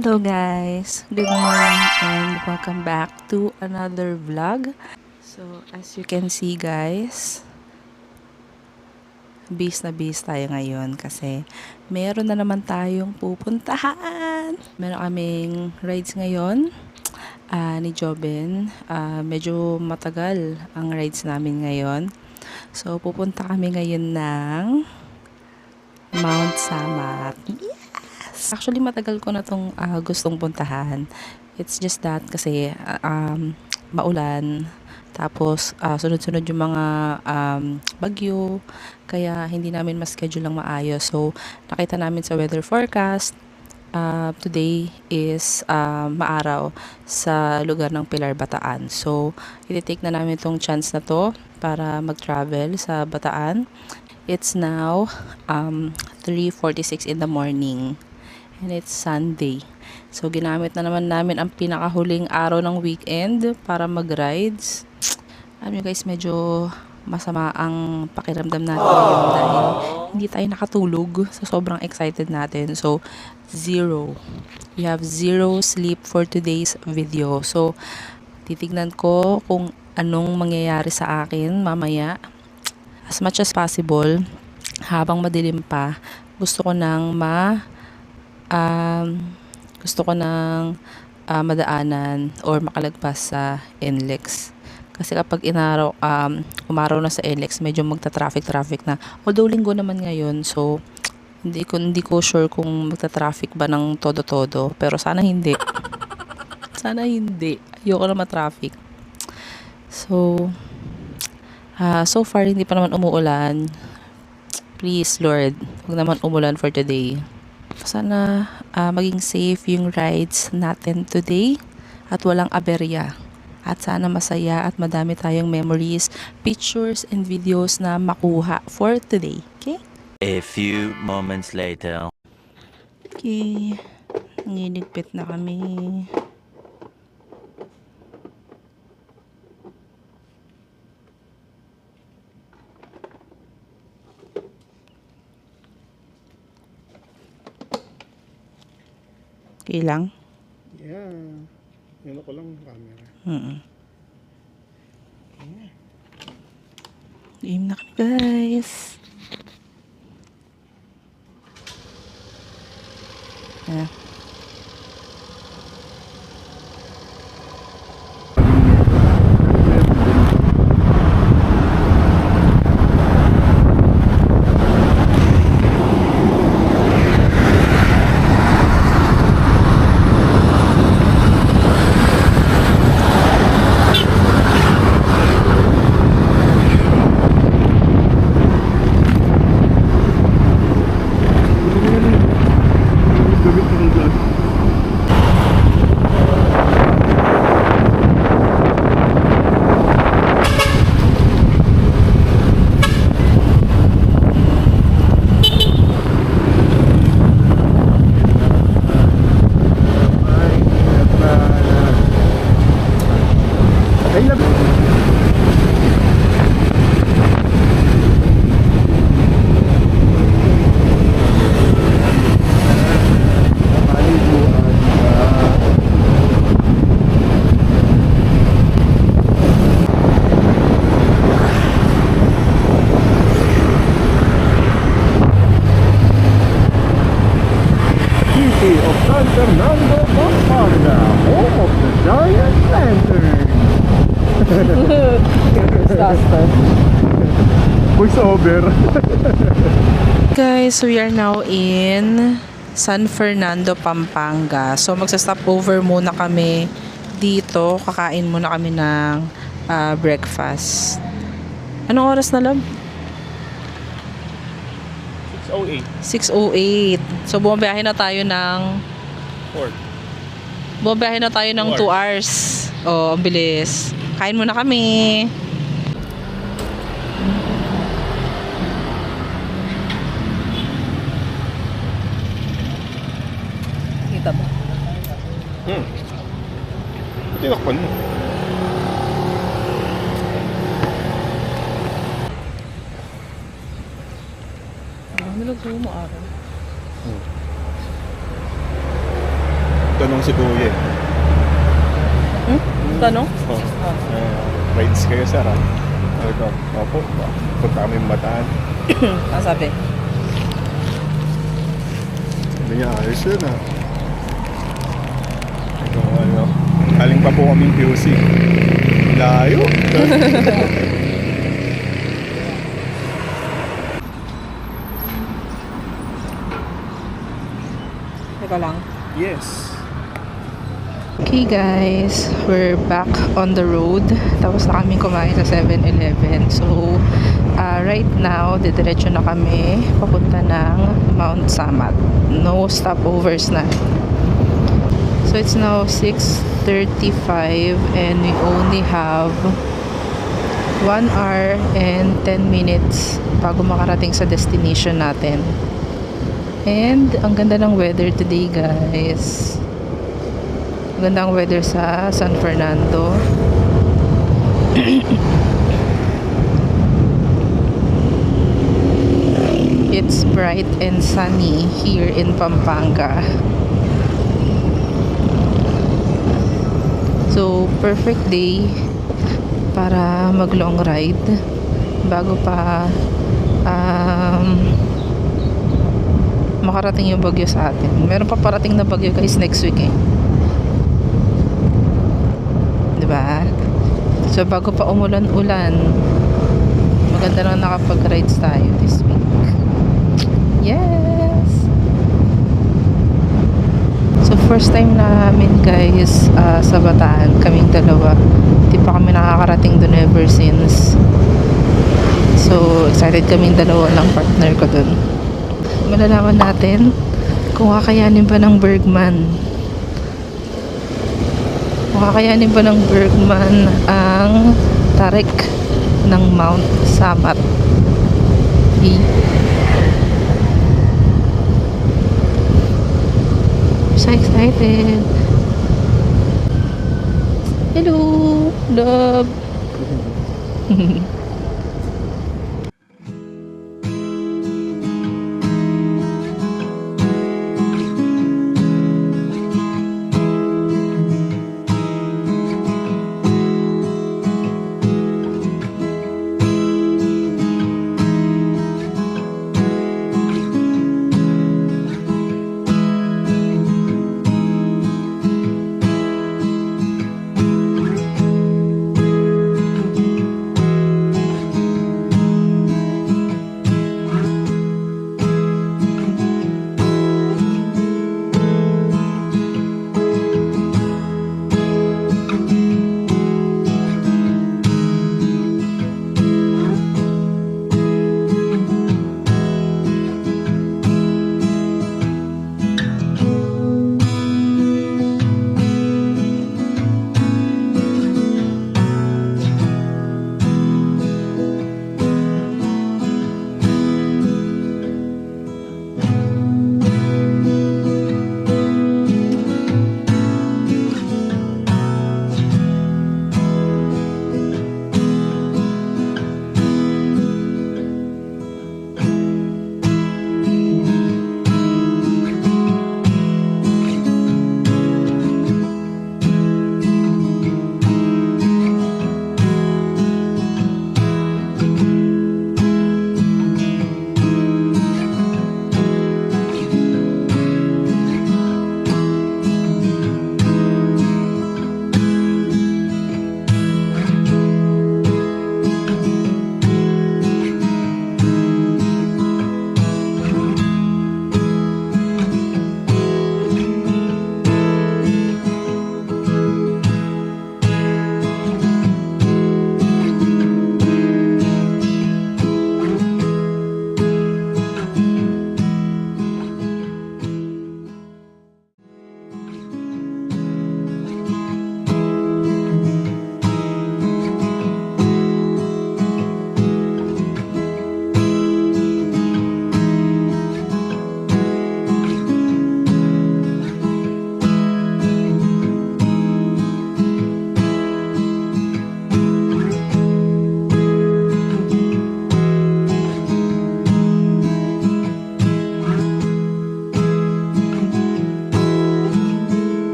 Hello guys! Good morning and welcome back to another vlog. So as you can see guys, busy na busy tayo ngayon kasi meron na naman tayong pupuntahan. Meron kaming rides ngayon ni Joben. Medyo matagal ang rides namin ngayon. So pupunta kami ngayon ng Mount Samat. Actually, matagal ko na itong gustong puntahan. It's just that kasi maulan. Tapos, sunod-sunod yung mga bagyo. Kaya, hindi namin ma-schedule lang maayos. So, nakita namin sa weather forecast. Today is maaraw sa lugar ng Pilar, Bataan. So, iti-take na namin itong chance na to para mag-travel sa Bataan. It's now 3:46 in the morning. And it's Sunday. So, ginamit na naman namin ang pinakahuling araw ng weekend para mag-rides. Alam nyo guys, medyo masama ang pakiramdam natin ngayon dahil hindi tayo nakatulog. So, sobrang excited natin. So, we have zero sleep for today's video. So, titignan ko kung anong mangyayari sa akin mamaya. As much as possible, habang madilim pa, gusto ko nang madaanan or makalagpas sa NLEX. Kasi kapag umaraw na sa NLEX, medyo magta-traffic na. Although linggo naman ngayon, so hindi ko sure kung magta-traffic ba ng todo-todo. Pero sana hindi. Sana hindi. Ayoko na ma-traffic. So far hindi pa naman umuulan. Please Lord, huwag naman umulan for today. Sana maging safe yung rides natin today at walang aberya. At sana masaya at madami tayong memories, pictures, and videos na makuha for today. Okay? A few moments later. Okay. Niligpit na kami. Okay lang? Yeah. Ano ko lang camera. Aim na kami guys. Yeah. City of San Fernando, Pampanga, home of the Giant Lantern. Voice over. Guys, we are now in San Fernando, Pampanga. So, magsa-stop over muna kami dito. Kakain muna kami ng breakfast. Anong oras na lang? 6:08. 6:08. So, bumabiyahe na tayo ng 2 hours. Oh, ang bilis. Kain muna kami. Kita ba? Tinakpan mo. Nilagay mo araw. nagtanong si Kuya. Tanong? Oh, rides kayo, sir, ha? Sabi ko, opo, punta kami Bataan. Ang sabi? Sabi niya, ayos yun, ha? Ito, ano, galing pa po kaming QC. Layo. Teka lang. Yes. Okay guys, we're back on the road. Tapos na kami kumain sa 7-Eleven. So, right now, didiretso na kami papunta ng Mount Samat. No stopovers na. So, it's now 6:35 and we only have 1 hour and 10 minutes bago makarating sa destination natin. And, ang ganda ng weather today guys. Magandang weather sa San Fernando. It's bright and sunny here in Pampanga. So, perfect day para mag long ride bago pa makarating yung bagyo sa atin. Meron pa parating na bagyo guys next week eh. Diba? So, bago pa umulan-ulan, maganda lang nakapag-rides tayo this week. Yes! So, first time namin guys sa Bataan, kaming dalawa. Hindi pa kami nakakarating dun ever since. So, excited kaming dalawa ng partner ko dun. Malalaman natin kung kakayanin ba ng Bergman. Makakayanin ba ng Bergman ang tarik ng Mount Samat? So excited! Hello! Love!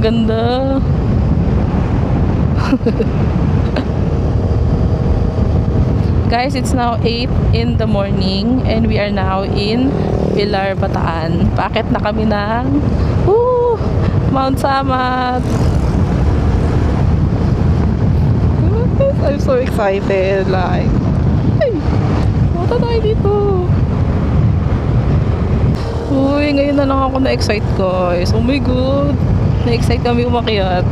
ganda. Guys, it's now 8 in the morning and we are now in Pilar, Bataan. Paakit na kami ng Mount Samat. I'm so excited. Like, ay, punta tayo dito. Uy, ngayon na lang ako na-excite, guys. Oh my God. Na-excite kami umakyat.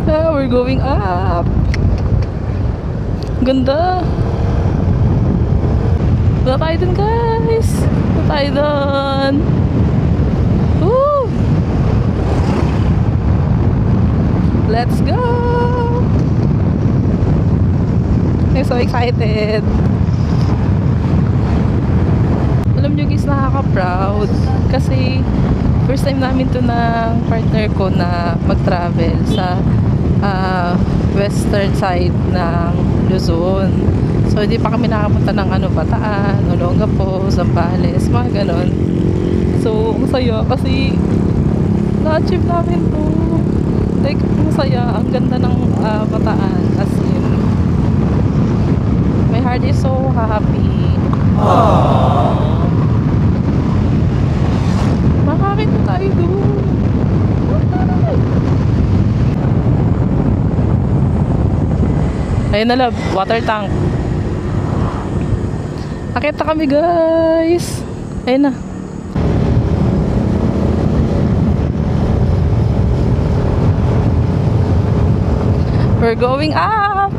Ah, we're going up. Ganda. Punta tayo dun, guys. Punta tayo dun. Woo! Let's go! I'm so excited. Alam nyo guys, nakaka-proud. Kasi first time namin to ng partner ko na mag-travel sa western side ng Luzon. So, hindi pa kami nakapunta ng Bataan, Olongapo, Zambales, mga ganon. So, ang saya kasi na-achieve namin to. Like, ang saya, ang ganda ng Bataan. As in, my heart is so happy. Makakit na tayo doon. Ayun na love, water tank. Akit na kami guys. Ayun na. We're going up.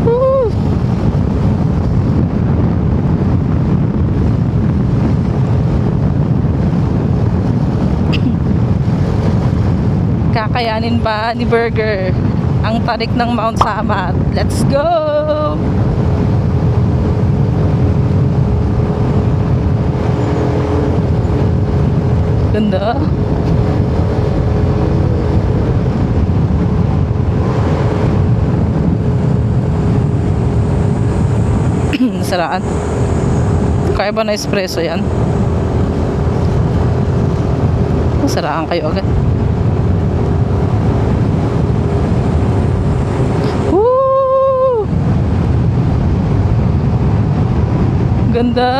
Woo! Kakayanin ba ni Burger ang tarik ng Mount Samat? Let's go! Ganda. Nasaraan. Kaya ba na espresso yan? Nasaraan kayo agad. Woo! Ganda.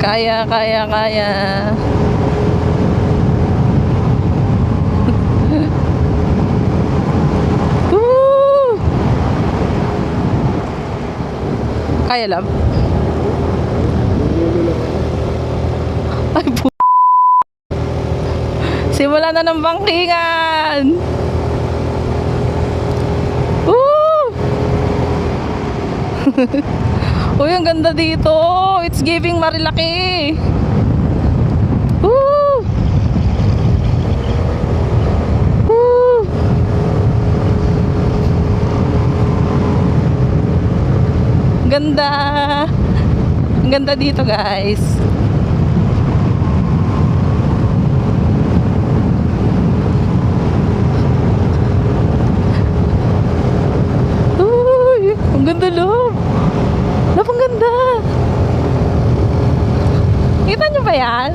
Kaya. Woo! Kaya lang. Ay, simula na ng bangkingan. Woo! Uy, ang ganda dito. It's giving Marilaki. Woo! Woo! Ganda. Ang ganda dito, guys. Uy, ang ganda, love. Love, ang ganda. Kita nyo ba yan?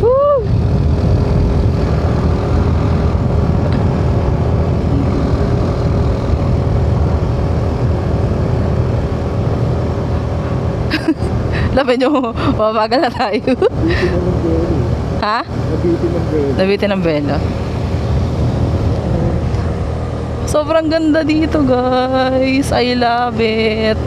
Woo! Labi nyo, mabagal na tayo. Ha? Nabitin ng belo. Sobrang ganda dito, guys. I love it.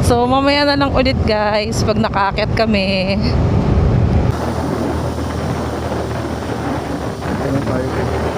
So, mamaya na lang ulit, guys, pag nakaakyat kami. Ano tayo?